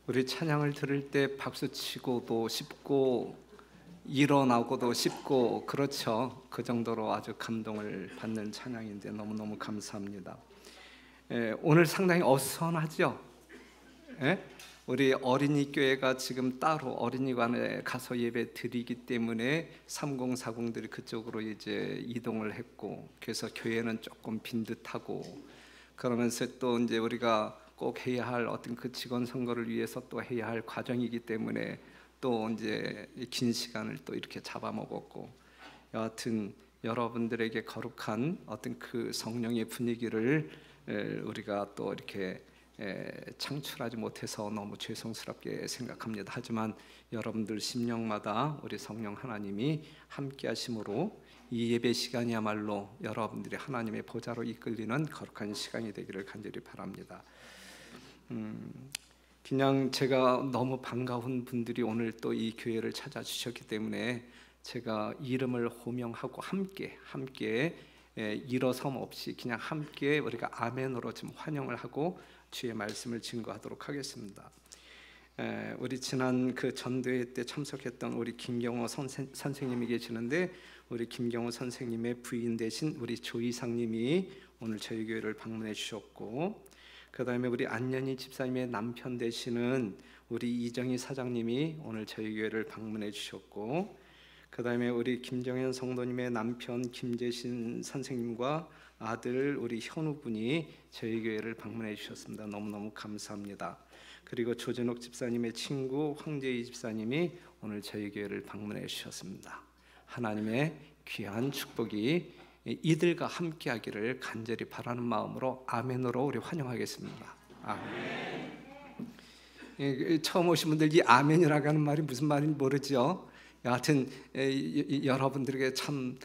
우리 찬양을 들을 때 박수 치고도 싶고 일어나고도 싶고 그렇죠. 그 정도로 아주 감동을 받는 찬양인데 너무너무 감사합니다. 오늘 상당히 어수선하죠. 예? 우리 어린이 교회가 지금 따로 어린이관에 가서 예배 드리기 때문에 3040들이 그쪽으로 이제 이동을 했고, 그래서 교회는 조금 빈 듯하고, 그러면서 또 이제 우리가 꼭 해야 할 어떤 그 직원 선거를 위해서 또 해야 할 과정이기 때문에 또 이제 긴 시간을 또 이렇게 잡아먹었고, 여하튼 여러분들에게 거룩한 어떤 그 성령의 분위기를 우리가 또 이렇게 창출하지 못해서 너무 죄송스럽게 생각합니다. 하지만 여러분들 심령마다 우리 성령 하나님이 함께 하심으로 이 예배 시간이야말로 여러분들이 하나님의 보좌로 이끌리는 거룩한 시간이 되기를 간절히 바랍니다. 그냥 제가 너무 반가운 분들이 오늘 또 이 교회를 찾아주셨기 때문에 제가 이름을 호명하고 함께 일어섬 없이 그냥 함께 우리가 아멘으로 좀 환영을 하고 주의 말씀을 증거하도록 하겠습니다. 우리 지난 그 전도회 때 참석했던 우리 김경호 선생님이 계시는데, 우리 김경호 선생님의 부인 되신 우리 조이상님이 오늘 저희 교회를 방문해 주셨고, 그 다음에 우리 안년희 집사님의 남편 되시는 우리 이정희 사장님이 오늘 저희 교회를 방문해 주셨고, 그 다음에 우리 김정현 성도님의 남편 김재신 선생님과 아들 우리 현우분이 저희 교회를 방문해 주셨습니다. 너무너무 감사합니다. 그리고 조진옥 집사님의 친구 황재희 집사님이 오늘 저희 교회를 방문해 주셨습니다. 하나님의 귀한 축복이 이들과 함께하기를 간절히 바라는 마음으로 아멘으로 우리 환영하겠습니다. 아멘. 처음 오신 분들 이 아멘이라고 하는 말이 무슨 말인지 모르죠. 여하튼 여러분들에게 참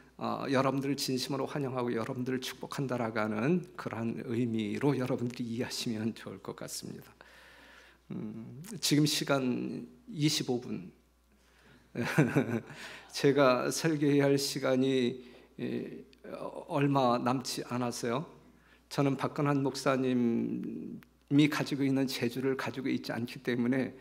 여러분들을 진심으로 환영하고 여러분들을 축복한다라고 하는 그러한 의미로 여러분들이 이해하시면 좋을 것 같습니다. 지금 시간 25분 제가 설교해야 할 시간이 얼마 남지 않았어요. 저는 박근환 목사님이 가지고 있는 재주를 가지고 있지 않기 때문에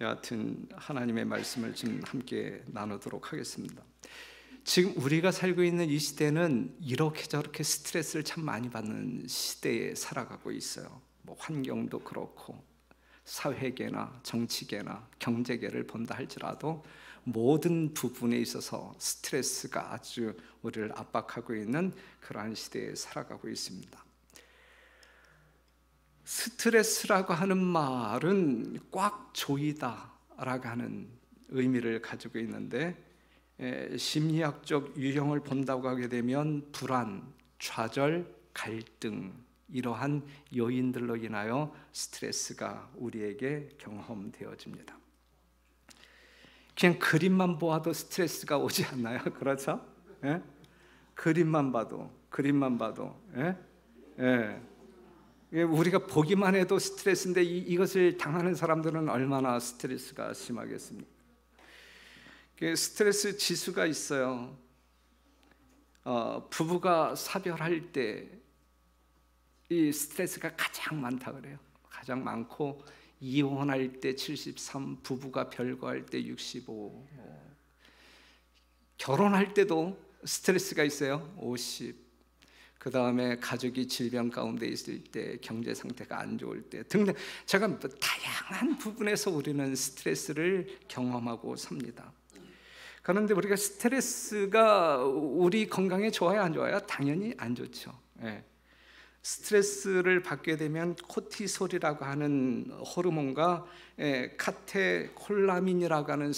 여하튼 하나님의 말씀을 좀 함께 나누도록 하겠습니다. 지금 우리가 살고 있는 이 시대는 이렇게 저렇게 스트레스를 참 많이 받는 시대에 살아가고 있어요. 뭐 환경도 그렇고 사회계나 정치계나 경제계를 본다 할지라도 모든 부분에 있어서 스트레스가 아주 우리를 압박하고 있는 그러한 시대에 살아가고 있습니다. 스트레스라고 하는 말은 꽉 조이다라고 하는 의미를 가지고 있는데, 심리학적 유형을 본다고 하게 되면 불안, 좌절, 갈등, 이러한 요인들로 인하여 스트레스가 우리에게 경험되어집니다. 그냥 그림만 보아도 스트레스가 오지 않나요? 그렇죠? 예? 그림만 봐도 예? 우리가 보기만 해도 스트레스인데 이것을 당하는 사람들은 얼마나 스트레스가 심하겠습니까? 스트레스 지수가 있어요. 부부가 사별할 때 이 스트레스가 가장 많다 그래요. 가장 많고, 이혼할 때 73, 부부가 별거할 때 65, 결혼할 때도 스트레스가 있어요. 50. 그 다음에 가족이 질병 가운데 있을 때, 경제 상태가 안 좋을 때 등등, 제가 다양한 부분에서 우리는 스트레스를 경험하고 삽니다. 그런데 우리가 스트레스가 우리 건강에 좋아요, 안 좋아요? 당연히 안 좋죠. 스트레스를 받게 되면 코티솔이라고 하는 호르몬과 카테콜라민이라고 하는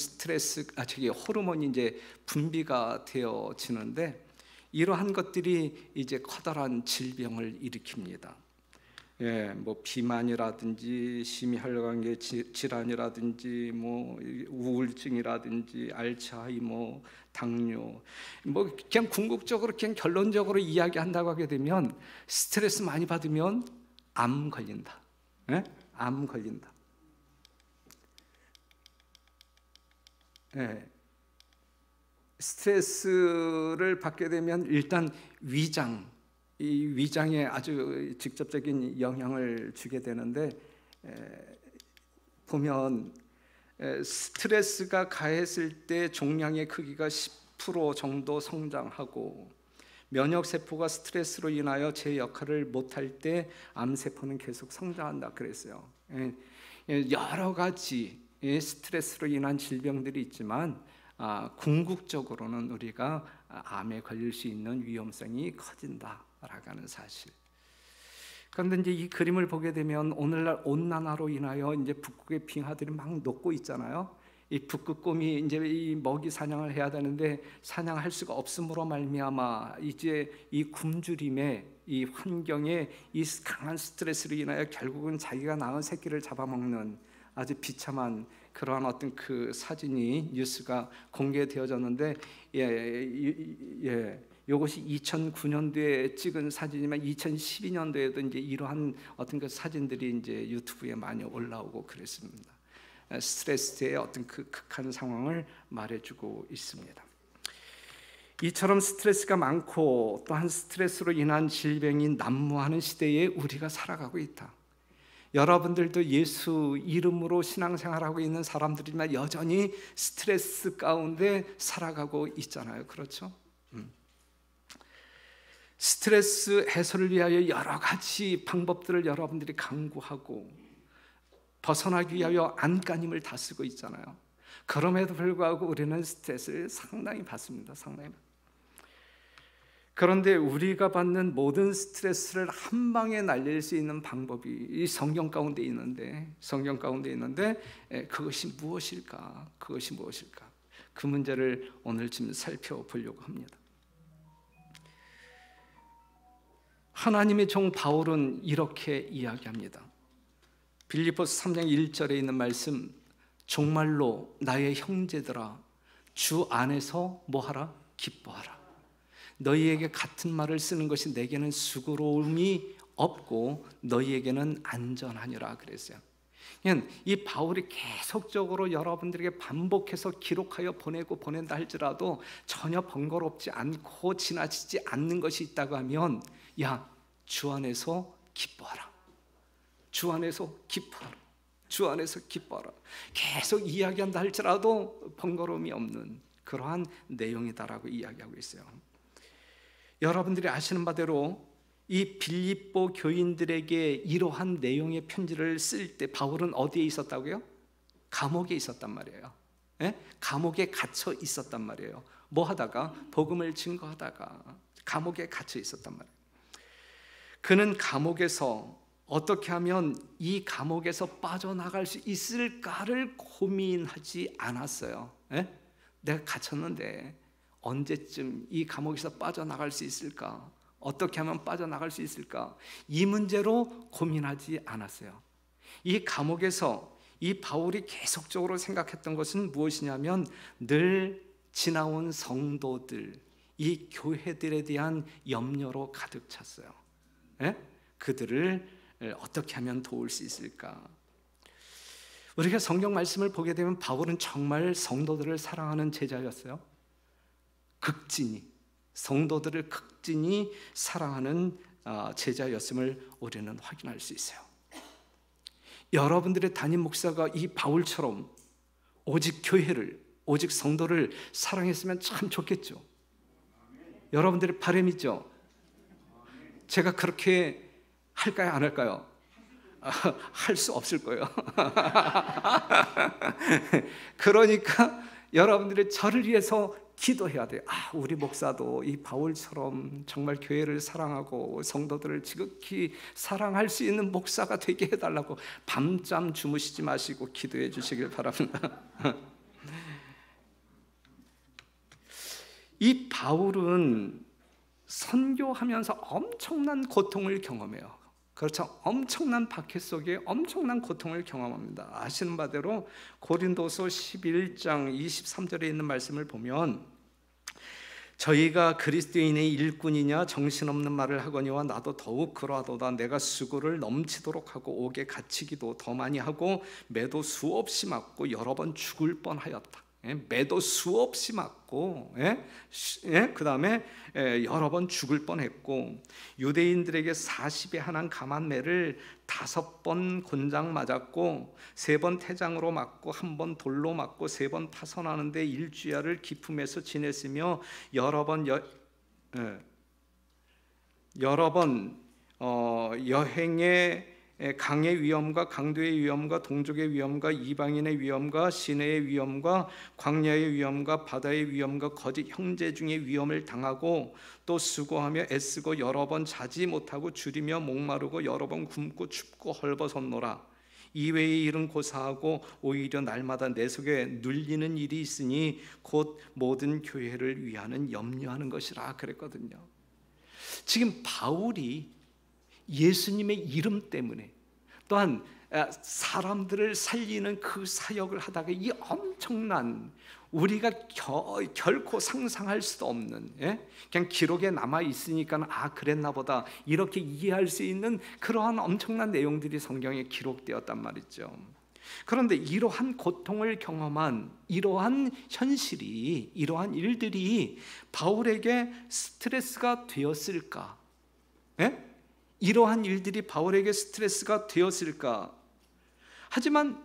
호르몬이 이제 분비가 되어지는데, 이러한 것들이 이제 커다란 질병을 일으킵니다. 뭐 비만이라든지 심혈관계 질환이라든지 뭐 우울증이라든지 알츠하이머, 당뇨, 뭐 그냥 궁극적으로 그냥 결론적으로 이야기한다고 하게 되면 스트레스 많이 받으면 암 걸린다. 암 걸린다. 스트레스를 받게 되면 일단 위장, 이 위장에 아주 직접적인 영향을 주게 되는데, 보면 스트레스가 가했을 때 종양의 크기가 10% 정도 성장하고, 면역세포가 스트레스로 인하여 제 역할을 못할 때 암세포는 계속 성장한다 그랬어요. 여러 가지 스트레스로 인한 질병들이 있지만 궁극적으로는 우리가 암에 걸릴 수 있는 위험성이 커진다라고 하는 사실. 그런데 이제 이 그림을 보게 되면 오늘날 온난화로 인하여 이제 북극의 빙하들이 막 녹고 있잖아요. 이 북극곰이 이제 이 먹이 사냥을 해야 되는데 사냥할 수가 없음으로 말미암아 이제 이 굶주림의 이 환경에 이 강한 스트레스로 인하여 결국은 자기가 낳은 새끼를 잡아먹는 아주 비참한 그러한 어떤 그 사진이 뉴스가 공개되어졌는데, 이것이 2009년도에 찍은 사진이지만 2012년도에도 이제 이러한 어떤 그 사진들이 이제 유튜브에 많이 올라오고 그랬습니다. 스트레스의 어떤 그 극한 상황을 말해주고 있습니다. 이처럼 스트레스가 많고 또한 스트레스로 인한 질병이 난무하는 시대에 우리가 살아가고 있다. 여러분들도 예수 이름으로 신앙생활하고 있는 사람들이지만 여전히 스트레스 가운데 살아가고 있잖아요. 그렇죠? 스트레스 해소를 위하여 여러 가지 방법들을 여러분들이 강구하고 벗어나기 위하여 안간힘을 다 쓰고 있잖아요. 그럼에도 불구하고 우리는 스트레스를 상당히 받습니다. 상당히. 그런데 우리가 받는 모든 스트레스를 한 방에 날릴 수 있는 방법이 이 성경 가운데 있는데, 그것이 무엇일까? 그것이 무엇일까? 그 문제를 오늘 좀 살펴보려고 합니다. 하나님의 종 바울은 이렇게 이야기합니다. 빌립보서 3장 1절에 있는 말씀, 정말로 나의 형제들아 주 안에서 뭐하라? 기뻐하라. 너희에게 같은 말을 쓰는 것이 내게는 수고로움이 없고 너희에게는 안전하니라 그랬어요. 이 바울이 계속적으로 여러분들에게 반복해서 기록하여 보낸다 할지라도 전혀 번거롭지 않고 지나치지 않는 것이 있다고 하면, 주 안에서 기뻐하라. 주 안에서 기뻐하라. 주 안에서 기뻐하라. 계속 이야기한다 할지라도 번거로움이 없는 그러한 내용이다라고 이야기하고 있어요. 여러분들이 아시는 바대로 이 빌립보 교인들에게 이러한 내용의 편지를 쓸 때 바울은 어디에 있었다고요? 감옥에 있었단 말이에요. 감옥에 갇혀 있었단 말이에요. 뭐 하다가? 복음을 증거하다가 감옥에 갇혀 있었단 말이에요. 그는 감옥에서 어떻게 하면 이 감옥에서 빠져나갈 수 있을까를 고민하지 않았어요. 내가 갇혔는데 언제쯤 이 감옥에서 빠져나갈 수 있을까? 어떻게 하면 빠져나갈 수 있을까? 이 문제로 고민하지 않았어요. 이 감옥에서 이 바울이 계속적으로 생각했던 것은 무엇이냐면 늘 지나온 성도들, 이 교회들에 대한 염려로 가득 찼어요. 그들을 어떻게 하면 도울 수 있을까? 우리가 성경 말씀을 보게 되면 바울은 정말 성도들을 사랑하는 제자였어요. 극진히, 성도들을 극진히 사랑하는 제자였음을 우리는 확인할 수 있어요. 여러분들의 담임 목사가 이 바울처럼 오직 교회를, 오직 성도를 사랑했으면 참 좋겠죠. 여러분들의 바람이죠. 제가 그렇게 할까요? 안 할까요? 할 수 없을 거예요. 그러니까 여러분들이 저를 위해서 기도해야 돼요. 우리 목사도 이 바울처럼 정말 교회를 사랑하고 성도들을 지극히 사랑할 수 있는 목사가 되게 해달라고 밤잠 주무시지 마시고 기도해 주시길 바랍니다. 이 바울은 선교하면서 엄청난 고통을 경험해요. 그렇죠. 엄청난 박해 속에 엄청난 고통을 경험합니다. 아시는 바대로 고린도서 11장 23절에 있는 말씀을 보면, 저희가 그리스도인의 일꾼이냐 정신없는 말을 하거니와 나도 더욱 그러하도다. 내가 수고를 넘치도록 하고 옥에 갇히기도 더 많이 하고 매도 수없이 맞고 여러 번 죽을 뻔하였다. 매도 수없이 맞고, 그 다음에 여러 번 죽을 뻔했고, 유대인들에게 40에 한한 감한 매를 5번 곤장 맞았고, 3번 태장으로 맞고, 1번 돌로 맞고, 3번 파선하는데 일주야를 기품에서 지냈으며, 여러 번 여행에 강의 위험과 강도의 위험과 동족의 위험과 이방인의 위험과 시내의 위험과 광야의 위험과 바다의 위험과 거짓 형제 중의 위험을 당하고, 또 수고하며 애쓰고 여러 번 자지 못하고 줄이며 목마르고 여러 번 굶고 춥고 헐벗었노라. 이외의 일은 고사하고 오히려 날마다 내 속에 눌리는 일이 있으니 곧 모든 교회를 위하는 염려하는 것이라 그랬거든요. 지금 바울이 예수님의 이름 때문에, 또한 사람들을 살리는 그 사역을 하다가 이 엄청난, 우리가 결코 상상할 수도 없는, 그냥 기록에 남아 있으니까 그랬나 보다 이렇게 이해할 수 있는 그러한 엄청난 내용들이 성경에 기록되었단 말이죠. 그런데 이러한 고통을 경험한 이러한 현실이, 이러한 일들이 바울에게 스트레스가 되었을까? 이러한 일들이 바울에게 스트레스가 되었을까? 하지만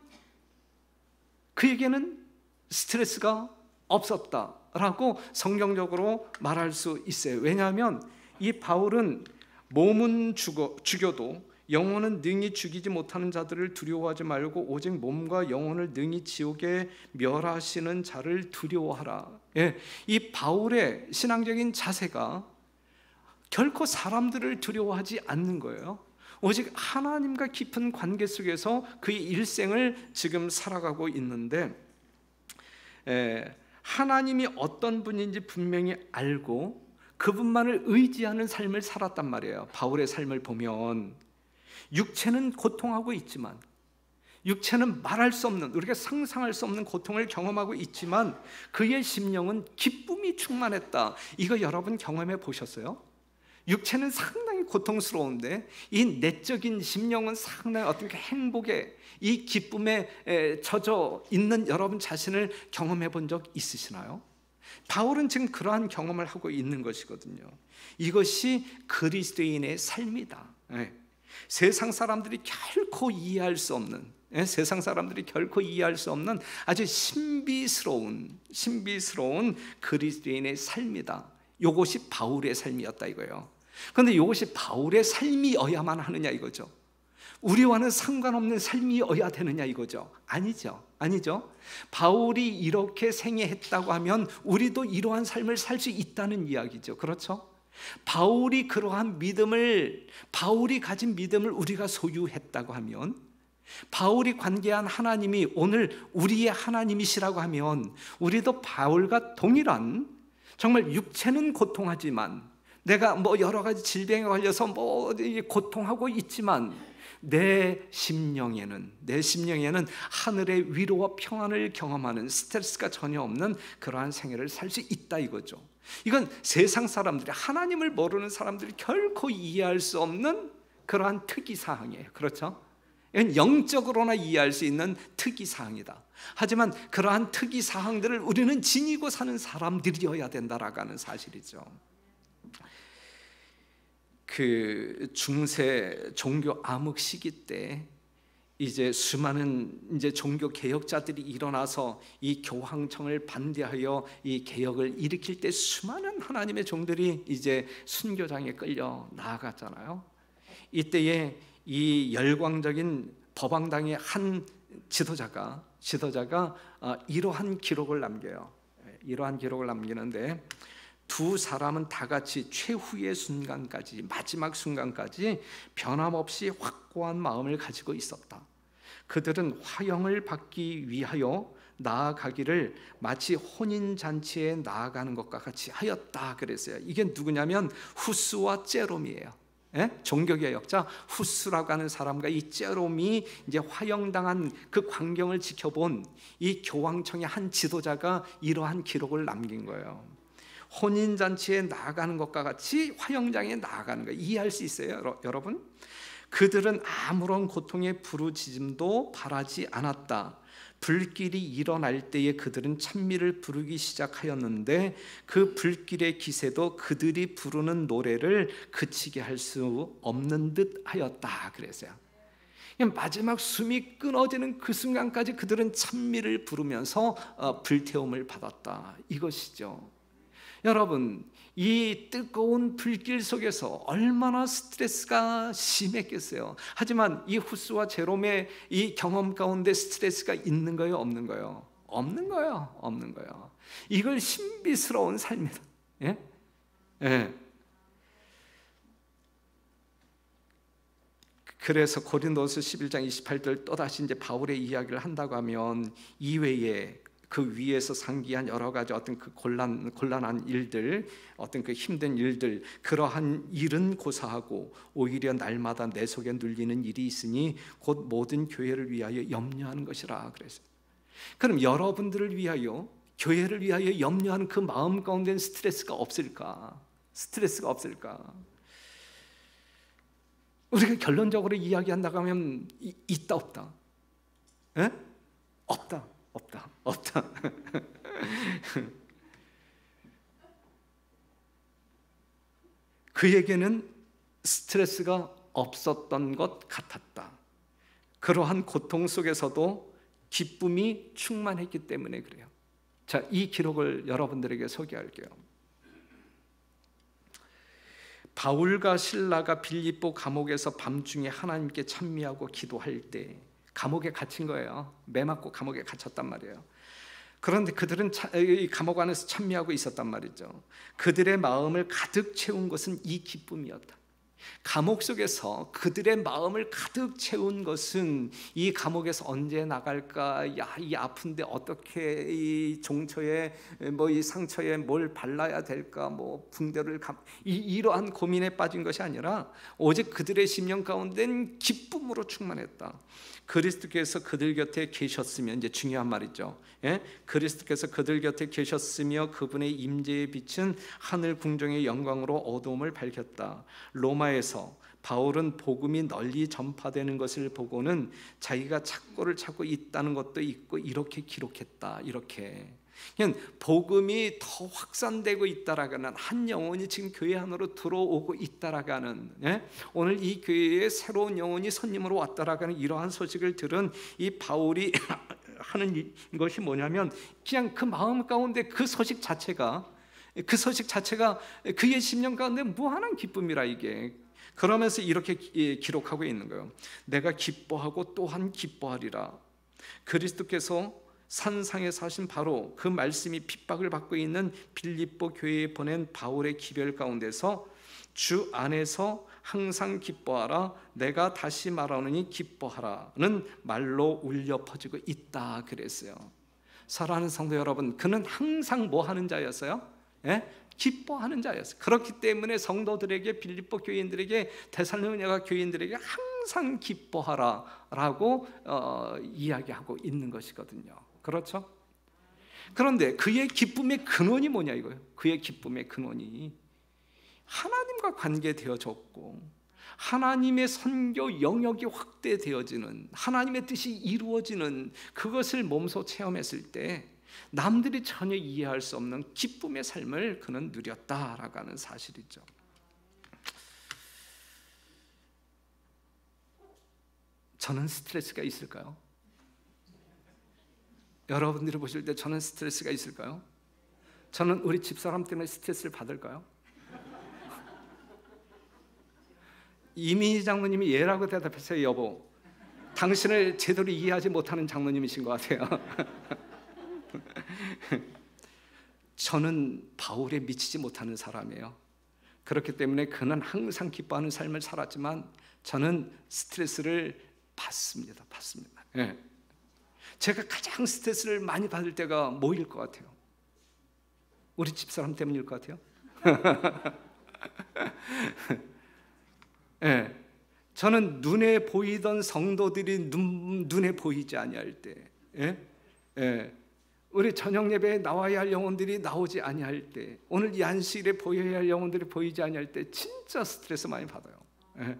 그에게는 스트레스가 없었다라고 성경적으로 말할 수 있어요. 왜냐하면 이 바울은 몸은 죽여도 영혼은 능히 죽이지 못하는 자들을 두려워하지 말고 오직 몸과 영혼을 능히 지옥에 멸하시는 자를 두려워하라. 이 바울의 신앙적인 자세가 결코 사람들을 두려워하지 않는 거예요. 오직 하나님과 깊은 관계 속에서 그의 일생을 지금 살아가고 있는데, 하나님이 어떤 분인지 분명히 알고 그분만을 의지하는 삶을 살았단 말이에요. 바울의 삶을 보면 육체는 고통하고 있지만, 육체는 말할 수 없는, 우리가 상상할 수 없는 고통을 경험하고 있지만 그의 심령은 기쁨이 충만했다. 이거 여러분 경험해 보셨어요? 육체는 상당히 고통스러운데 이 내적인 심령은 상당히 어떤 행복에, 이 기쁨에 젖어 있는 여러분 자신을 경험해 본 적 있으시나요? 바울은 지금 그러한 경험을 하고 있는 것이거든요. 이것이 그리스도인의 삶이다. 세상 사람들이 결코 이해할 수 없는, 세상 사람들이 결코 이해할 수 없는 아주 신비스러운 그리스도인의 삶이다. 이것이 바울의 삶이었다 이거예요. 그런데 이것이 바울의 삶이어야만 하느냐 이거죠. 우리와는 상관없는 삶이어야 되느냐 이거죠. 아니죠. 바울이 이렇게 생애했다고 하면 우리도 이러한 삶을 살 수 있다는 이야기죠. 그렇죠? 바울이 그러한 믿음을, 바울이 가진 믿음을 우리가 소유했다고 하면, 바울이 관계한 하나님이 오늘 우리의 하나님이시라고 하면, 우리도 바울과 동일한, 정말 육체는 고통하지만, 내가 여러 가지 질병에 걸려서 고통하고 있지만 내 심령에는 하늘의 위로와 평안을 경험하는, 스트레스가 전혀 없는 그러한 생애를 살 수 있다 이거죠. 이건 세상 사람들이, 하나님을 모르는 사람들이 결코 이해할 수 없는 그러한 특이사항이에요. 그렇죠? 이건 영적으로나 이해할 수 있는 특이사항이다. 하지만 그러한 특이사항들을 우리는 지니고 사는 사람들이어야 된다라고 하는 사실이죠. 그 중세 종교 암흑 시기 때 이제 수많은 종교 개혁자들이 일어나서 이 교황청을 반대하여 이 개혁을 일으킬 때 수많은 하나님의 종들이 이제 순교장에 끌려 나아갔잖아요. 이때에 이 열광적인 법왕당의 한 지도자가 이러한 기록을 남겨요. 이러한 기록을 남기는데, 두 사람은 다 같이 최후의 순간까지, 마지막 순간까지 변함없이 확고한 마음을 가지고 있었다. 그들은 화형을 받기 위하여 나아가기를 마치 혼인잔치에 나아가는 것과 같이 하였다 그랬어요. 이게 누구냐면 후스와 제롬이에요. 종교개혁자 후스라고 하는 사람과 이 제롬이 이제 화형당한 그 광경을 지켜본 이 교황청의 한 지도자가 이러한 기록을 남긴 거예요. 혼인잔치에 나아가는 것과 같이 화형장에 나아가는 거예요. 이해할 수 있어요, 여러분? 그들은 아무런 고통의 부르짖음도 바라지 않았다. 불길이 일어날 때에 그들은 찬미를 부르기 시작하였는데 그 불길의 기세도 그들이 부르는 노래를 그치게 할 수 없는 듯 하였다 그랬어요. 마지막 숨이 끊어지는 그 순간까지 그들은 찬미를 부르면서 불태움을 받았다, 이것이죠. 여러분, 이 뜨거운 불길 속에서 얼마나 스트레스가 심했겠어요. 하지만 이 후스와 제롬의 이 경험 가운데 스트레스가 있는 거예요, 없는 거예요? 없는 거예요, 없는 거예요. 이걸 신비스러운 삶이다. 예? 예. 그래서 고린도서 11장 28절 또다시 이제 바울의 이야기를 한다고 하면 이외에 그 위에서 상기한 여러 가지 어떤 그 곤란한 일들, 어떤 그 힘든 일들, 그러한 일은 고사하고 오히려 날마다 내 속에 눌리는 일이 있으니 곧 모든 교회를 위하여 염려하는 것이라 그랬어요. 그럼 여러분들을 위하여, 교회를 위하여 염려하는 그 마음 가운데는 스트레스가 없을까? 스트레스가 없을까? 우리가 결론적으로 이야기한다고 하면 있다 없다? 에? 없다, 없다, 없다. 그에게는 스트레스가 없었던 것 같았다. 그러한 고통 속에서도 기쁨이 충만했기 때문에 그래요. 자, 이 기록을 여러분들에게 소개할게요. 바울과 실라가 빌립보 감옥에서 밤중에 하나님께 찬미하고 기도할 때, 감옥에 갇힌 거예요. 매 맞고 감옥에 갇혔단 말이에요. 그런데 그들은 이 감옥 안에서 찬미하고 있었단 말이죠. 그들의 마음을 가득 채운 것은 이 기쁨이었다. 감옥 속에서 그들의 마음을 가득 채운 것은 이 감옥에서 언제 나갈까, 야, 이 아픈데 어떻게 이 종처에 뭐 이 상처에 뭘 발라야 될까, 뭐 붕대를 이러한 고민에 빠진 것이 아니라 오직 그들의 심령 가운데는 기쁨으로 충만했다. 그리스도께서 그들 곁에 계셨으면, 이제 중요한 말이죠. 예? 그리스도께서 그들 곁에 계셨으며 그분의 임재의 빛은 하늘 궁정의 영광으로 어두움을 밝혔다. 로마에서 바울은 복음이 널리 전파되는 것을 보고는 자기가 착고를 찾고 있다는 것도 있고 이렇게 기록했다. 이렇게 그냥 복음이 더 확산되고 있다라는, 한 영혼이 지금 교회 안으로 들어오고 있다라는, 예? 오늘 이 교회에 새로운 영혼이 손님으로 왔다라는 이러한 소식을 들은 이 바울이 하는 것이 뭐냐면 그냥 그 마음 가운데 그 소식 자체가 그의 심령 가운데 무한한 기쁨이라 이게. 그러면서 이렇게 기록하고 있는 거예요. 내가 기뻐하고 또한 기뻐하리라. 그리스도께서 산상에 사신 바로 그 말씀이 핍박을 받고 있는 빌립보 교회에 보낸 바울의 기별 가운데서 주 안에서 항상 기뻐하라, 내가 다시 말하노니 기뻐하라는 말로 울려 퍼지고 있다 그랬어요. 사랑하는 성도 여러분, 그는 항상 뭐 하는 자였어요? 예? 기뻐하는 자였어요. 그렇기 때문에 성도들에게, 빌립보 교인들에게, 데살로니가 교인들에게 항상 기뻐하라라고 이야기하고 있는 것이거든요. 그렇죠? 그런데 그의 기쁨의 근원이 뭐냐 이거예요. 그의 기쁨의 근원이 하나님과 관계되어졌고 하나님의 선교 영역이 확대되어지는, 하나님의 뜻이 이루어지는 그것을 몸소 체험했을 때 남들이 전혀 이해할 수 없는 기쁨의 삶을 그는 누렸다라고 하는 사실이죠. 저는 스트레스가 있을까요? 여러분들이 보실 때 저는 스트레스가 있을까요? 저는 우리 집사람 때문에 스트레스를 받을까요? 이민희 장로님이 예라고 대답했어요. 여보, 당신을 제대로 이해하지 못하는 장로님이신 것 같아요. 저는 바울에 미치지 못하는 사람이에요. 그렇기 때문에 그는 항상 기뻐하는 삶을 살았지만 저는 스트레스를 받습니다. 예. 제가 가장 스트레스를 많이 받을 때가 뭐일 것 같아요? 우리 집사람 때문일 것 같아요. 예. 저는 눈에 보이던 성도들이 눈에 보이지 아니할 때, 예? 예. 우리 저녁 예배에 나와야 할 영혼들이 나오지 아니할 때, 오늘 이 안식일에 보여야 할 영혼들이 보이지 아니할 때 진짜 스트레스 많이 받아요. 예.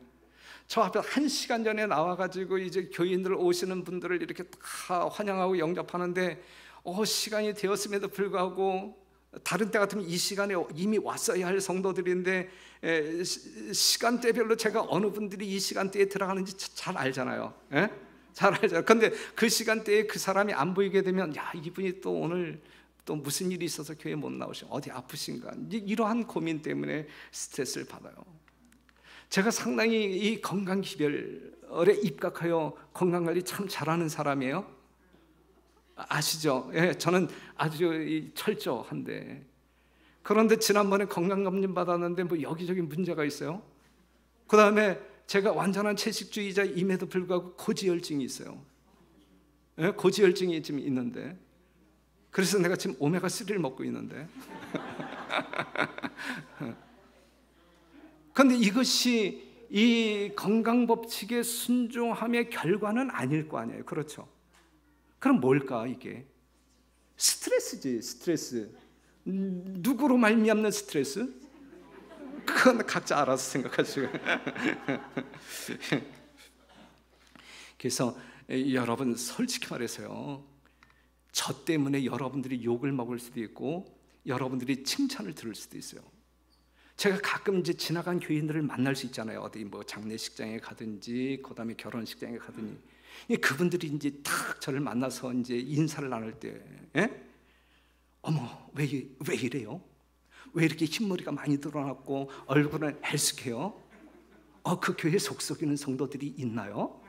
저 앞에 1시간 전에 나와가지고 이제 교인들 오시는 분들을 이렇게 다 환영하고 영접하는데 시간이 되었음에도 불구하고 다른 때 같으면 이 시간에 이미 왔어야 할 성도들인데 시간대별로 제가 어느 분들이 이 시간대에 들어가는지 잘 알잖아요. 잘 알잖아요. 근데 그 시간대에 그 사람이 안 보이게 되면 야, 이분이 또 오늘 또 무슨 일이 있어서 교회 못 나오시고 어디 아프신가, 이러한 고민 때문에 스트레스를 받아요. 제가 상당히 이 건강기별에 입각하여 건강관리 참 잘하는 사람이에요. 아시죠? 예, 저는 아주 철저한데, 그런데 지난번에 건강검진 받았는데 뭐 여기저기 문제가 있어요. 그 다음에 제가 완전한 채식주의자임에도 불구하고 고지혈증이 있어요. 예, 고지혈증이 지금 있는데, 그래서 내가 지금 오메가3를 먹고 있는데 그런데 이것이 이 건강법칙에 순종함의 결과는 아닐 거 아니에요. 그렇죠? 그럼 뭘까 이게? 스트레스지, 스트레스. 누구로 말미암는 스트레스? 그건 각자 알아서 생각하시고 그래서 여러분, 솔직히 말해서요, 저 때문에 여러분들이 욕을 먹을 수도 있고 여러분들이 칭찬을 들을 수도 있어요. 제가 가끔 이제 지나간 교인들을 만날 수 있잖아요. 어디 뭐 장례식장에 가든지 그다음에 결혼식장에 가든지, 그분들이 이제 탁 저를 만나서 이제 인사를 나눌 때, 어머, 왜 이래요? 왜 이렇게 흰머리가 많이 드러났고 얼굴은 헬스케요? 그 교회 속썩이는 성도들이 있나요?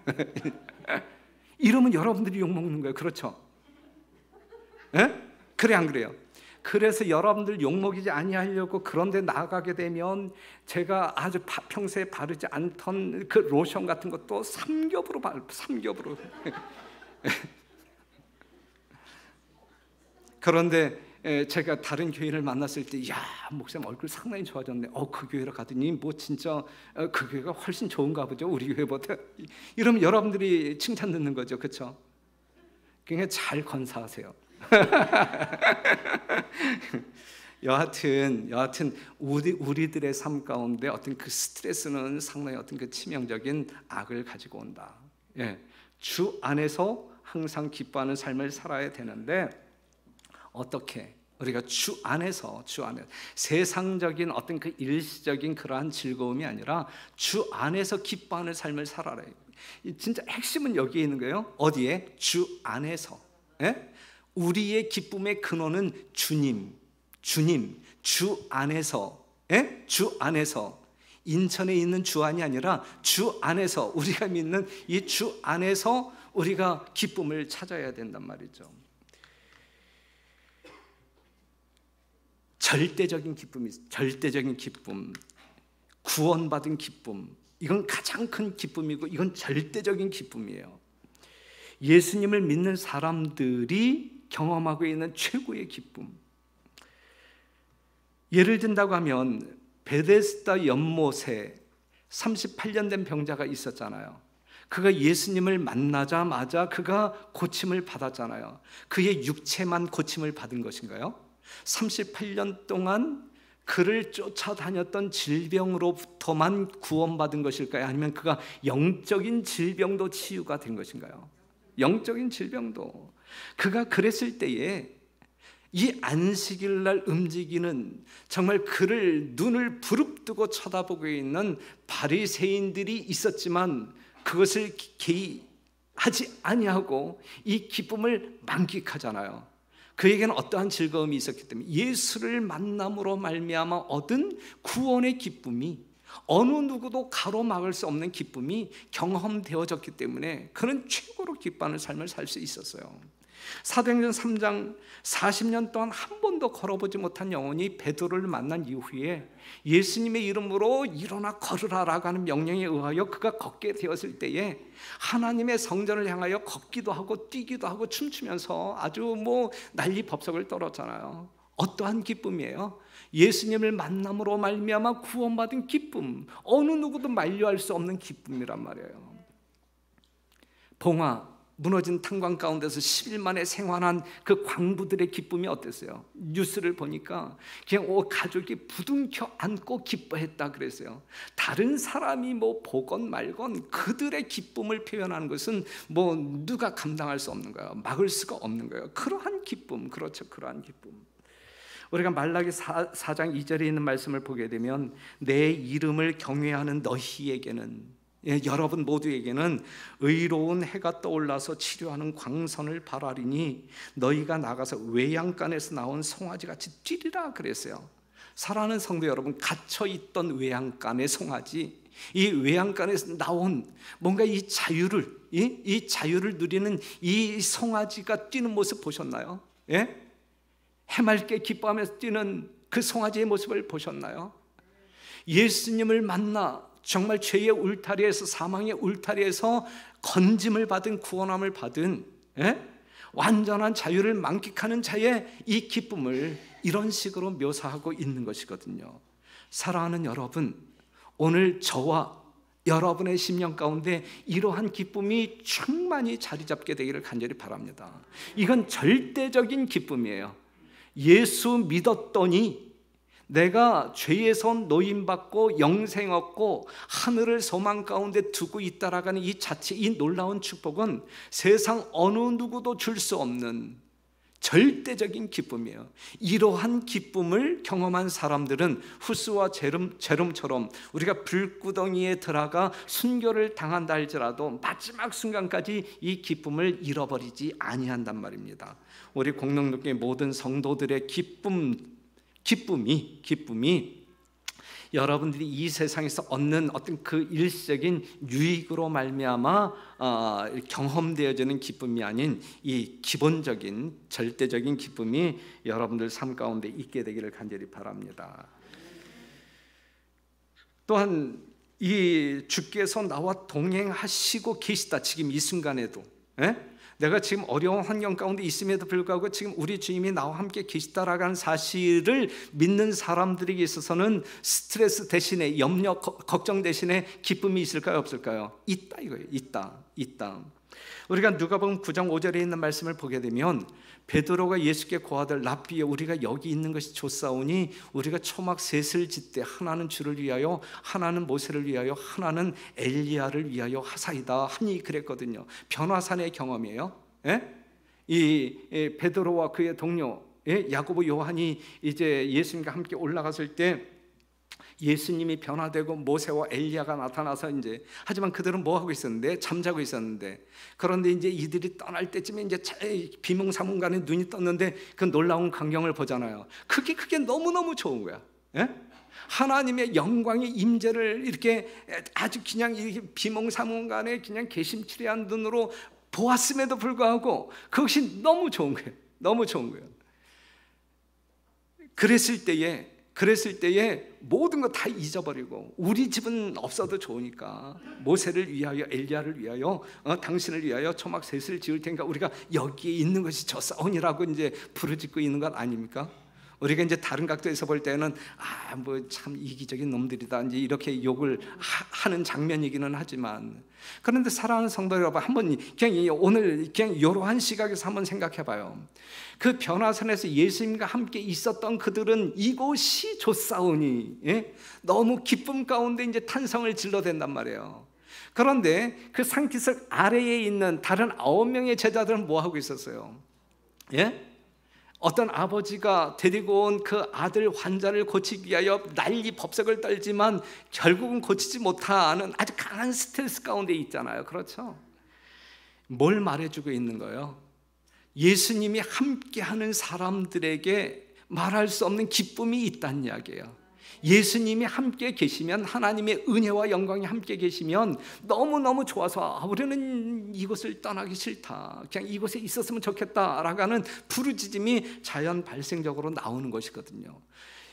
이러면 여러분들이 욕먹는 거예요. 그렇죠? 그래 안 그래요? 그래서 여러분들 욕먹이지 아니하려고 그런데 나가게 되면 제가 아주 평소에 바르지 않던 그 로션 같은 것도 삼겹으로 삼겹으로 그런데 제가 다른 교회를 만났을 때, 야, 목사님 얼굴 상당히 좋아졌네. 그 교회로 가더니 뭐 진짜 그 교회가 훨씬 좋은가 보죠, 우리 교회보다. 이러면 여러분들이 칭찬 듣는 거죠, 그렇죠? 그러니까 잘 건사하세요. 여하튼 우리들의 삶 가운데 어떤 그 스트레스는 상당히 어떤 그 치명적인 악을 가지고 온다. 주 안에서 항상 기뻐하는 삶을 살아야 되는데, 어떻게 우리가 주 안에서 세상적인 어떤 그 일시적인 그러한 즐거움이 아니라 주 안에서 기뻐하는 삶을 살아라. 진짜 핵심은 여기에 있는 거예요. 어디에? 주 안에서. 우리의 기쁨의 근원은 주님, 주 안에서, 주 안에서. 인천에 있는 주안이 아니라 주 안에서, 우리가 믿는 이 주 안에서 우리가 기쁨을 찾아야 된단 말이죠. 절대적인 기쁨, 구원받은 기쁨, 이건 가장 큰 기쁨이고 이건 절대적인 기쁨이에요. 예수님을 믿는 사람들이 경험하고 있는 최고의 기쁨. 예를 든다고 하면 베데스다 연못에 38년 된 병자가 있었잖아요. 그가 예수님을 만나자마자 그가 고침을 받았잖아요. 그의 육체만 고침을 받은 것인가요? 38년 동안 그를 쫓아다녔던 질병으로부터만 구원받은 것일까요? 아니면 그가 영적인 질병도 치유가 된 것인가요? 영적인 질병도. 그가 그랬을 때에 이 안식일 날 움직이는, 정말 그를 눈을 부릅뜨고 쳐다보고 있는 바리새인들이 있었지만 그것을 개의하지 아니하고 이 기쁨을 만끽하잖아요. 그에게는 어떠한 즐거움이 있었기 때문에 예수를 만남으로 말미암아 얻은 구원의 기쁨이, 어느 누구도 가로막을 수 없는 기쁨이 경험되어졌기 때문에 그는 최고로 기뻐하는 삶을 살 수 있었어요. 사도행전 3장 40년 동안 한 번도 걸어보지 못한 영혼이 베드로를 만난 이후에 예수님의 이름으로 일어나 걸으라라고 하는 명령에 의하여 그가 걷게 되었을 때에 하나님의 성전을 향하여 걷기도 하고 뛰기도 하고 춤추면서 아주 뭐 난리 법석을 떨었잖아요. 어떠한 기쁨이에요? 예수님을 만남으로 말미암아 구원받은 기쁨, 어느 누구도 만류할 수 없는 기쁨이란 말이에요. 봉화, 무너진 탄광 가운데서 10일 만에 생還한 그 광부들의 기쁨이 어땠어요? 뉴스를 보니까 그냥 가족이 부둥켜 안고 기뻐했다 그랬어요. 다른 사람이 뭐 보건 말건 그들의 기쁨을 표현하는 것은 뭐 누가 감당할 수 없는 거예요. 막을 수가 없는 거예요. 그러한 기쁨, 그렇죠, 그러한 기쁨. 우리가 말라기 4장 2절에 있는 말씀을 보게 되면 내 이름을 경외하는 너희에게는, 여러분 모두에게는 의로운 해가 떠올라서 치료하는 광선을 발하리니 너희가 나가서 외양간에서 나온 송아지같이 뛰리라 그랬어요. 사랑하는 성도 여러분, 갇혀있던 외양간의 송아지, 이 외양간에서 나온 뭔가 이 자유를 누리는 이 송아지가 뛰는 모습 보셨나요? 예? 해맑게 기뻐하면서 뛰는 그 송아지의 모습을 보셨나요? 예수님을 만나 정말 죄의 울타리에서, 사망의 울타리에서 건짐을 받은, 구원함을 받은, 완전한 자유를 만끽하는 자의 이 기쁨을 이런 식으로 묘사하고 있는 것이거든요. 사랑하는 여러분, 오늘 저와 여러분의 심령 가운데 이러한 기쁨이 충만히 자리 잡게 되기를 간절히 바랍니다. 이건 절대적인 기쁨이에요. 예수 믿었더니 내가 죄에서 노임받고 영생 얻고 하늘을 소망 가운데 두고 있다라는 이 자체, 이 놀라운 축복은 세상 어느 누구도 줄 수 없는 절대적인 기쁨이에요. 이러한 기쁨을 경험한 사람들은 후스와 제롬처럼 우리가 불구덩이에 들어가 순교를 당한다 할지라도 마지막 순간까지 이 기쁨을 잃어버리지 아니한단 말입니다. 우리 공동교회 모든 성도들의 기쁨이 여러분들이 이 세상에서 얻는 어떤 그 일시적인 유익으로 말미암아 경험되어지는 기쁨이 아닌 이 기본적인 절대적인 기쁨이 여러분들 삶 가운데 있게 되기를 간절히 바랍니다. 또한 이 주께서 나와 동행하시고 계시다. 지금 이 순간에도, 내가 지금 어려운 환경 가운데 있음에도 불구하고 지금 우리 주님이 나와 함께 계시다라는 사실을 믿는 사람들에게 있어서는 스트레스 대신에 염려, 걱정 대신에 기쁨이 있을까요, 없을까요? 있다 이거예요. 있다. 우리가 누가복음 9장 5절에 있는 말씀을 보게 되면 베드로가 예수께 고하되 랍비여, 우리가 여기 있는 것이 좋사오니 우리가 초막 셋을 짓되 하나는 주를 위하여, 하나는 모세를 위하여, 하나는 엘리야를 위하여 하사이다 하니 그랬거든요. 변화산의 경험이에요. 이 베드로와 그의 동료 야고보, 요한이 이제 예수님과 함께 올라갔을 때 예수님이 변화되고 모세와 엘리야가 나타나서 이제, 하지만 그들은 뭐 하고 있었는데? 잠자고 있었는데, 그런데 이제 이들이 떠날 때쯤에 이제 비몽사몽간에 눈이 떴는데 그 놀라운 광경을 보잖아요. 그게 너무너무 좋은 거야. 하나님의 영광의 임재를 이렇게 아주 그냥 이렇게 비몽사몽간에 그냥 개심치레한 눈으로 보았음에도 불구하고 그것이 너무 좋은 거예요. 너무 좋은 거예요. 그랬을 때에 모든 거 다 잊어버리고, 우리 집은 없어도 좋으니까 모세를 위하여, 엘리야를 위하여, 당신을 위하여 초막 셋을 지을 테니까 우리가 여기에 있는 것이 좋사오니라고 이제 부르짖고 있는 것 아닙니까? 우리가 이제 다른 각도에서 볼 때는 뭐 참 이기적인 놈들이다 이제 이렇게 욕을 하는 장면이기는 하지만, 그런데 사랑하는 성도 여러분, 한번 그냥 오늘 그냥 이러한 시각에서 한번 생각해봐요. 그 변화산에서 예수님과 함께 있었던 그들은 이곳이 좋사오니 너무 기쁨 가운데 이제 탄성을 질러댄단 말이에요. 그런데 그 산기슭 아래에 있는 다른 9명의 제자들은 뭐 하고 있었어요? 어떤 아버지가 데리고 온 그 아들 환자를 고치기 위하여 난리 법석을 떨지만 결국은 고치지 못하는 아주 강한 스트레스 가운데 있잖아요. 그렇죠? 뭘 말해주고 있는 거예요? 예수님이 함께하는 사람들에게 말할 수 없는 기쁨이 있다는 이야기예요. 예수님이 함께 계시면, 하나님의 은혜와 영광이 함께 계시면 너무너무 좋아서 우리는 이곳을 떠나기 싫다, 그냥 이곳에 있었으면 좋겠다라고 하는 부르짖음이 자연 발생적으로 나오는 것이거든요.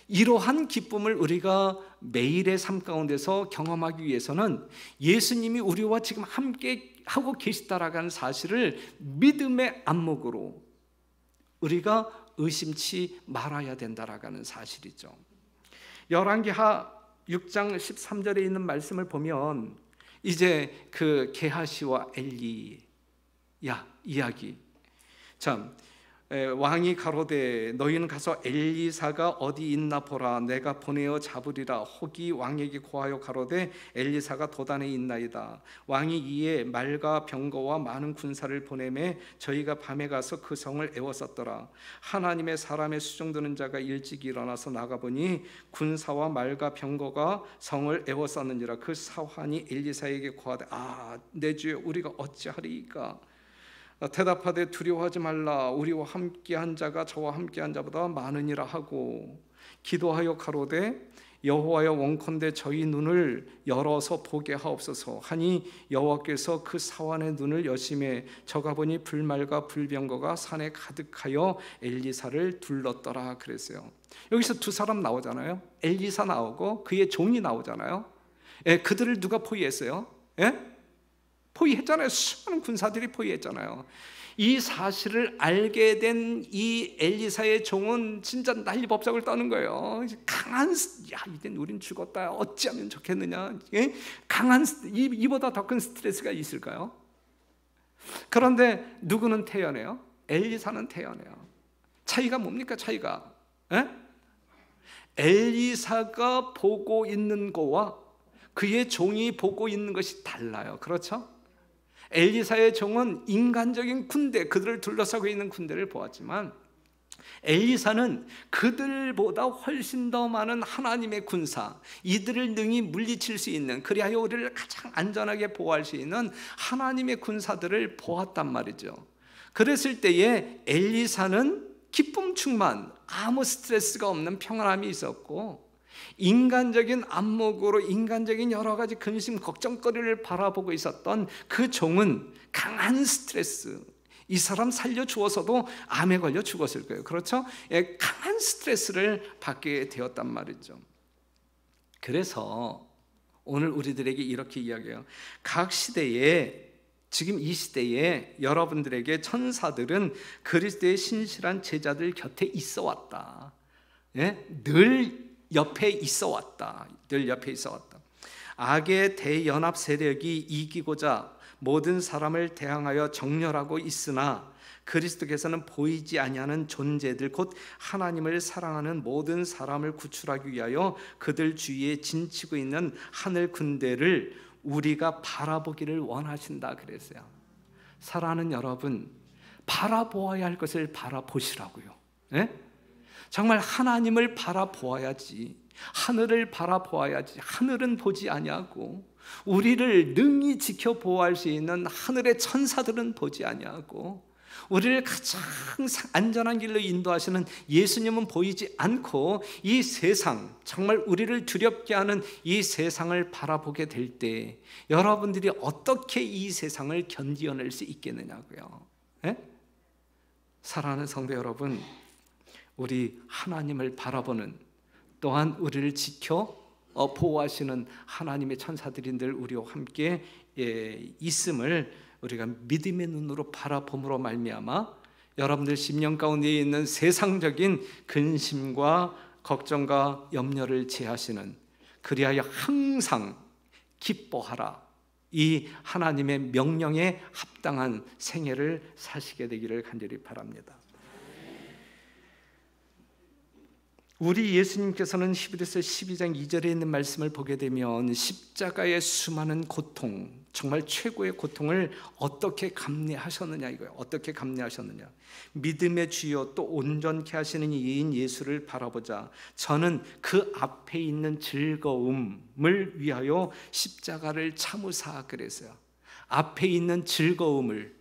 이러한 기쁨을 우리가 매일의 삶 가운데서 경험하기 위해서는 예수님이 우리와 지금 함께 하고 계시다라고 하는 사실을 믿음의 안목으로 우리가 의심치 말아야 된다라고 하는 사실이죠. 열왕기하 6장 13절에 있는 말씀을 보면 이제 그 게하시와 엘리, 이야기. 참, 왕이 가로되 너희는 가서 엘리사가 어디 있나 보라. 내가 보내어 잡으리라. 혹이 왕에게 고하여 가로되 엘리사가 도단에 있나이다. 왕이 이에 말과 병거와 많은 군사를 보내매 저희가 밤에 가서 그 성을 에워쌌더라. 하나님의 사람의 수종드는 자가 일찍 일어나서 나가보니 군사와 말과 병거가 성을 에워쌌느니라. 그 사환이 엘리사에게 고하되 내 주여 우리가 어찌하리이까. 대답하되 두려워하지 말라. 우리와 함께한 자가 저와 함께한 자보다 많으니라 하고 기도하여 가로되 여호와여 원컨대 저희 눈을 열어서 보게 하옵소서 하니 여호와께서 그 사환의 눈을 여심해 저가 보니 불말과 불병거가 산에 가득하여 엘리사를 둘렀더라 그랬어요. 여기서 두 사람 나오잖아요. 엘리사 나오고 그의 종이 나오잖아요. 그들을 누가 포위했어요? 포위했잖아요. 수많은 군사들이 포위했잖아요. 이 사실을 알게 된 이 엘리사의 종은 진짜 난리법석을 떠는 거예요. 이젠 우린 죽었다. 어찌하면 좋겠느냐. 강한 이보다 더 큰 스트레스가 있을까요? 그런데 누구는 태연해요? 엘리사는 태연해요. 차이가 뭡니까? 차이가 엘리사가 보고 있는 거와 그의 종이 보고 있는 것이 달라요. 그렇죠? 엘리사의 종은 인간적인 군대, 그들을 둘러싸고 있는 군대를 보았지만 엘리사는 그들보다 훨씬 더 많은 하나님의 군사, 이들을 능히 물리칠 수 있는, 그리하여 우리를 가장 안전하게 보호할 수 있는 하나님의 군사들을 보았단 말이죠. 그랬을 때에 엘리사는 기쁨 충만, 아무 스트레스가 없는 평안함이 있었고, 인간적인 안목으로 인간적인 여러 가지 근심 걱정거리를 바라보고 있었던 그 종은 강한 스트레스, 이 사람 살려 주어서도 암에 걸려 죽었을 거예요. 그렇죠? 강한 스트레스를 받게 되었단 말이죠. 그래서 오늘 우리들에게 이렇게 이야기해요. 각 시대에, 지금 이 시대에 여러분들에게 천사들은 그리스도의 신실한 제자들 곁에 있어 왔다. 늘 옆에 있어 왔다. 늘 옆에 있어 왔다. 악의 대연합 세력이 이기고자 모든 사람을 대항하여 정렬하고 있으나 그리스도께서는 보이지 아니하는 존재들 곧 하나님을 사랑하는 모든 사람을 구출하기 위하여 그들 주위에 진치고 있는 하늘 군대를 우리가 바라보기를 원하신다 그랬어요. 사랑하는 여러분, 바라보아야 할 것을 바라보시라고요. 정말 하나님을 바라보아야지, 하늘을 바라보아야지. 하늘은 보지 아니하고 우리를 능히 지켜 보호할 수 있는 하늘의 천사들은 보지 아니하고 우리를 가장 안전한 길로 인도하시는 예수님은 보이지 않고 이 세상, 정말 우리를 두렵게 하는 이 세상을 바라보게 될 때 여러분들이 어떻게 이 세상을 견디어낼 수 있겠느냐고요. 사랑하는 성도 여러분, 우리 하나님을 바라보는, 또한 우리를 지켜 보호하시는 하나님의 천사들이 늘 우리와 함께 있음을 우리가 믿음의 눈으로 바라봄으로 말미암아 여러분들 심령 가운데 있는 세상적인 근심과 걱정과 염려를 제하시는, 그리하여 항상 기뻐하라, 이 하나님의 명령에 합당한 생애를 사시게 되기를 간절히 바랍니다. 우리 예수님께서는 히브리서 12장 2절에 있는 말씀을 보게 되면 십자가의 수많은 고통, 정말 최고의 고통을 어떻게 감내하셨느냐 이거예요. 어떻게 감내하셨느냐. 믿음의 주요 또 온전케 하시는 이인 예수를 바라보자. 저는 그 앞에 있는 즐거움을 위하여 십자가를 참으사 그랬어요. 앞에 있는 즐거움을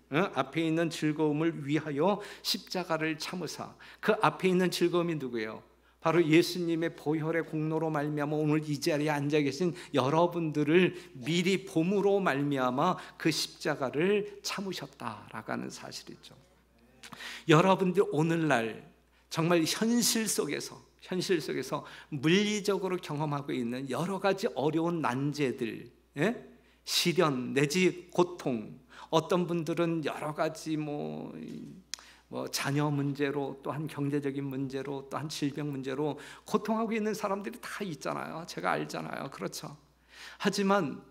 위하여 십자가를 참으사. 그 앞에 있는 즐거움이 누구예요? 바로 예수님의 보혈의 공로로 말미암아 오늘 이 자리에 앉아 계신 여러분들을 미리 봄으로 말미암아 그 십자가를 참으셨다라고 하는 사실이죠. 여러분들 오늘날 정말 현실 속에서 물리적으로 경험하고 있는 여러 가지 어려운 난제들, 시련 내지 고통, 어떤 분들은 여러 가지 뭐 자녀 문제로, 또한 경제적인 문제로, 또한 질병 문제로 고통하고 있는 사람들이 다 있잖아요. 제가 알잖아요. 그렇죠. 하지만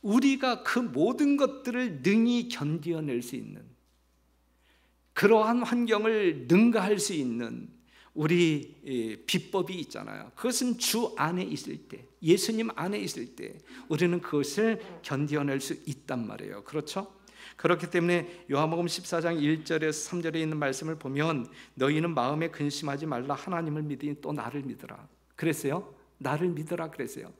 우리가 그 모든 것들을 능히 견디어낼 수 있는, 그러한 환경을 능가할 수 있는 우리 비법이 있잖아요. 그것은 주 안에 있을 때, 예수님 안에 있을 때 우리는 그것을 견뎌낼 수 있단 말이에요. 그렇죠? 그렇기 때문에 요한복음 14장 1절에서 3절에 있는 말씀을 보면 너희는 마음에 근심하지 말라 하나님을 믿으니 또 나를 믿으라 그랬어요. 나를 믿으라 그랬어요.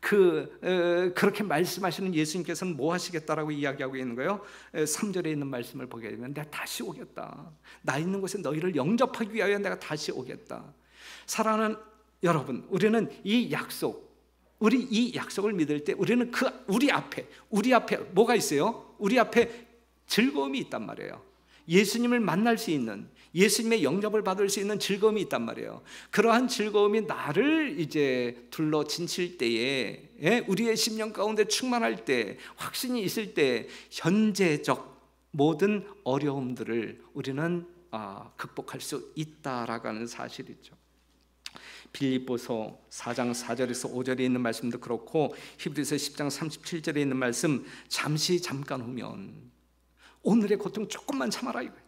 그렇게 말씀하시는 예수님께서는 뭐 하시겠다라고 이야기하고 있는 거예요? 3절에 있는 말씀을 보게 되면 내가 다시 오겠다. 나 있는 곳에 너희를 영접하기 위하여 내가 다시 오겠다. 사랑하는 여러분, 우리는 이 약속을 믿을 때 우리는 우리 앞에 뭐가 있어요? 우리 앞에 즐거움이 있단 말이에요. 예수님을 만날 수 있는, 예수님의 영접을 받을 수 있는 즐거움이 있단 말이에요. 그러한 즐거움이 나를 이제 둘러 진칠 때에, 우리의 심령 가운데 충만할 때, 확신이 있을 때 현재적 모든 어려움들을 우리는 극복할 수 있다라고 하는 사실이죠. 빌립보서 4장 4절에서 5절에 있는 말씀도 그렇고 히브리서 10장 37절에 있는 말씀, 잠깐 후면, 오늘의 고통 조금만 참아라 이거예요.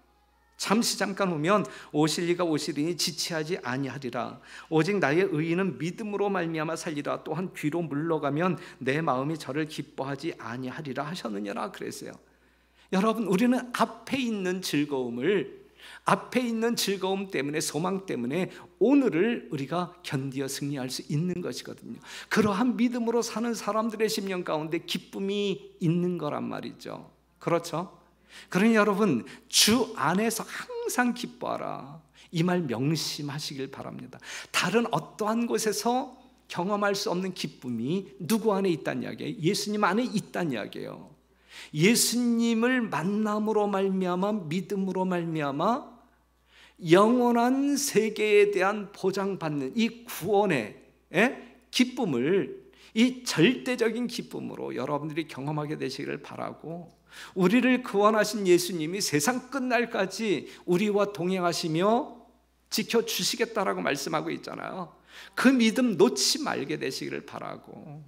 잠시 잠깐 오면 오실 이가 오시리니 지체하지 아니하리라. 오직 나의 의인은 믿음으로 말미암아 살리라. 또한 뒤로 물러가면 내 마음이 저를 기뻐하지 아니하리라 하셨느니라 그랬어요. 여러분, 우리는 앞에 있는 즐거움 때문에, 소망 때문에 오늘을 우리가 견디어 승리할 수 있는 것이거든요. 그러한 믿음으로 사는 사람들의 심령 가운데 기쁨이 있는 거란 말이죠. 그렇죠? 그러니 여러분, 주 안에서 항상 기뻐하라, 이 말 명심하시길 바랍니다. 다른 어떠한 곳에서 경험할 수 없는 기쁨이 누구 안에 있다는 이야기예요? 예수님 안에 있다는 이야기예요. 예수님을 만남으로 말미암아, 믿음으로 말미암아 영원한 세계에 대한 보장받는 이 구원의 기쁨을, 이 절대적인 기쁨으로 여러분들이 경험하게 되시기를 바라고, 우리를 구원하신 예수님이 세상 끝날까지 우리와 동행하시며 지켜주시겠다라고 말씀하고 있잖아요. 그 믿음 놓지 말게 되시기를 바라고,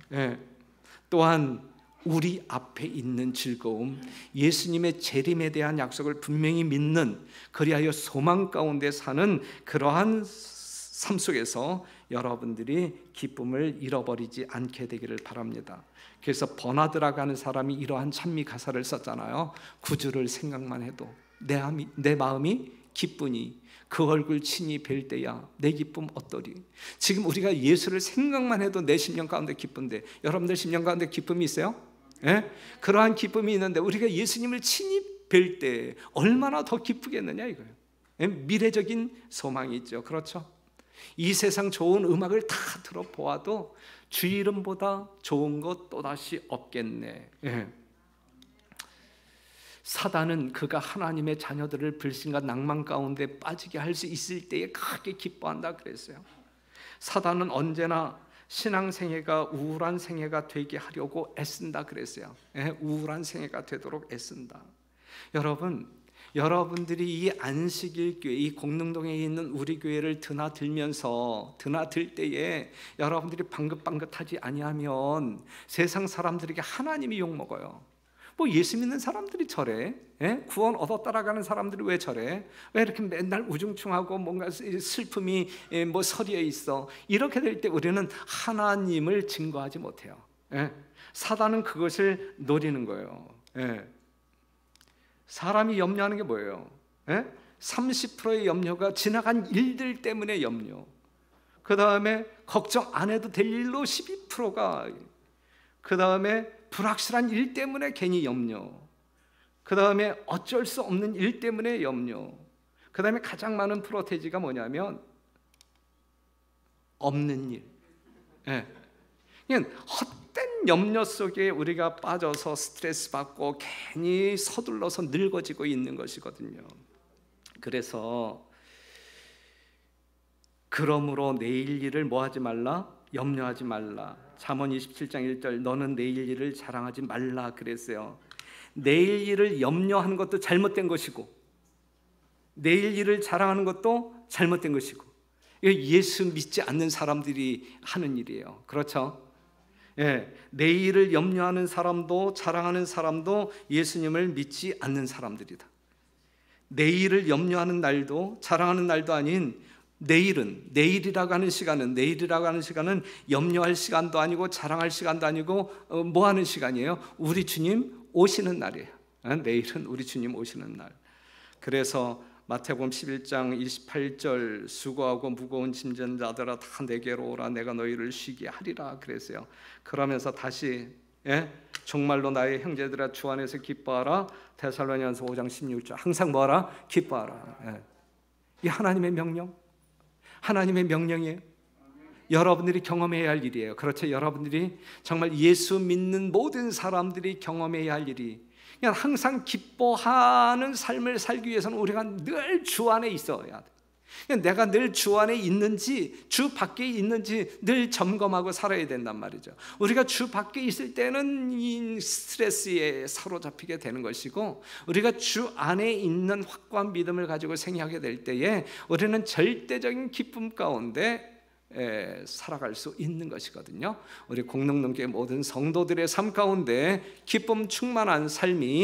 또한 우리 앞에 있는 즐거움, 예수님의 재림에 대한 약속을 분명히 믿는, 그리하여 소망 가운데 사는 그러한 삶 속에서 여러분들이 기쁨을 잃어버리지 않게 되기를 바랍니다. 그래서 버나드라고 하는 사람이 이러한 찬미 가사를 썼잖아요. 구주를 생각만 해도 내 마음이 기쁘니 그 얼굴 친히 뵐 때야 내 기쁨 어떠리. 지금 우리가 예수를 생각만 해도 내 심령 가운데 기쁜데, 여러분들 심령 가운데 기쁨이 있어요? 그러한 기쁨이 있는데 우리가 예수님을 친히 뵐 때 얼마나 더 기쁘겠느냐 이거예요. 미래적인 소망이 있죠. 그렇죠? 이 세상 좋은 음악을 다 들어보아도 주 이름보다 좋은 것 또다시 없겠네. 사단은 그가 하나님의 자녀들을 불신과 낭만 가운데 빠지게 할 수 있을 때에 크게 기뻐한다 그랬어요. 사단은 언제나 신앙생애가 우울한 생애가 되게 하려고 애쓴다 그랬어요. 우울한 생애가 되도록 애쓴다. 여러분들이 이 안식일 교회, 이 공릉동에 있는 우리 교회를 드나들 때에 여러분들이 방긋방긋하지 아니하면 세상 사람들에게 하나님이 욕먹어요. 뭐 예수 믿는 사람들이 저래? 구원 얻어 따라가는 사람들이 왜 저래? 왜 이렇게 맨날 우중충하고 뭔가 슬픔이 뭐 서리에 있어? 이렇게 될 때 우리는 하나님을 증거하지 못해요. 사단은 그것을 노리는 거예요. 사람이 염려하는 게 뭐예요? 30%의 염려가 지나간 일들 때문에 염려, 그 다음에 걱정 안 해도 될 일로 12%가, 그 다음에 불확실한 일 때문에 괜히 염려, 그 다음에 어쩔 수 없는 일 때문에 염려, 그 다음에 가장 많은 프로테지가 뭐냐면 없는 일. 그냥 헛된 염려 속에 우리가 빠져서 스트레스 받고 괜히 서둘러서 늙어지고 있는 것이거든요. 그래서 그러므로 내일 일을 뭐하지 말라? 염려하지 말라. 잠언 27장 1절, 너는 내일 일을 자랑하지 말라 그랬어요. 내일 일을 염려하는 것도 잘못된 것이고, 내일 일을 자랑하는 것도 잘못된 것이고, 예수 믿지 않는 사람들이 하는 일이에요. 그렇죠? 내일을 염려하는 사람도 자랑하는 사람도 예수님을 믿지 않는 사람들이다. 내일을 염려하는 날도 자랑하는 날도 아닌 내일이라고 하는 시간은 염려할 시간도 아니고 자랑할 시간도 아니고 뭐 하는 시간이에요? 우리 주님 오시는 날이에요. 내일은 우리 주님 오시는 날. 그래서 마태복음 11장 28절 수고하고 무거운 짐진 자들아 다 내게로 오라 내가 너희를 쉬게 하리라 그랬어요. 그러면서 다시 정말로 나의 형제들아 주 안에서 기뻐하라. 데살로니가서 5장 16절 항상 뭐하라? 기뻐하라. 이 하나님의 명령, 하나님의 명령이에요. 여러분들이 경험해야 할 일이에요. 그렇죠? 여러분들이 정말 예수 믿는 모든 사람들이 경험해야 할 일이 그냥 항상 기뻐하는 삶을 살기 위해서는 우리가 늘 주 안에 있어야 돼. 내가 늘 주 안에 있는지 주 밖에 있는지 늘 점검하고 살아야 된단 말이죠. 우리가 주 밖에 있을 때는 이 스트레스에 사로잡히게 되는 것이고 우리가 주 안에 있는 확고한 믿음을 가지고 생각하게 될 때에 우리는 절대적인 기쁨 가운데 살아갈 수 있는 것이거든요. 우리 공동동교회 모든 성도들의 삶 가운데 기쁨 충만한 삶이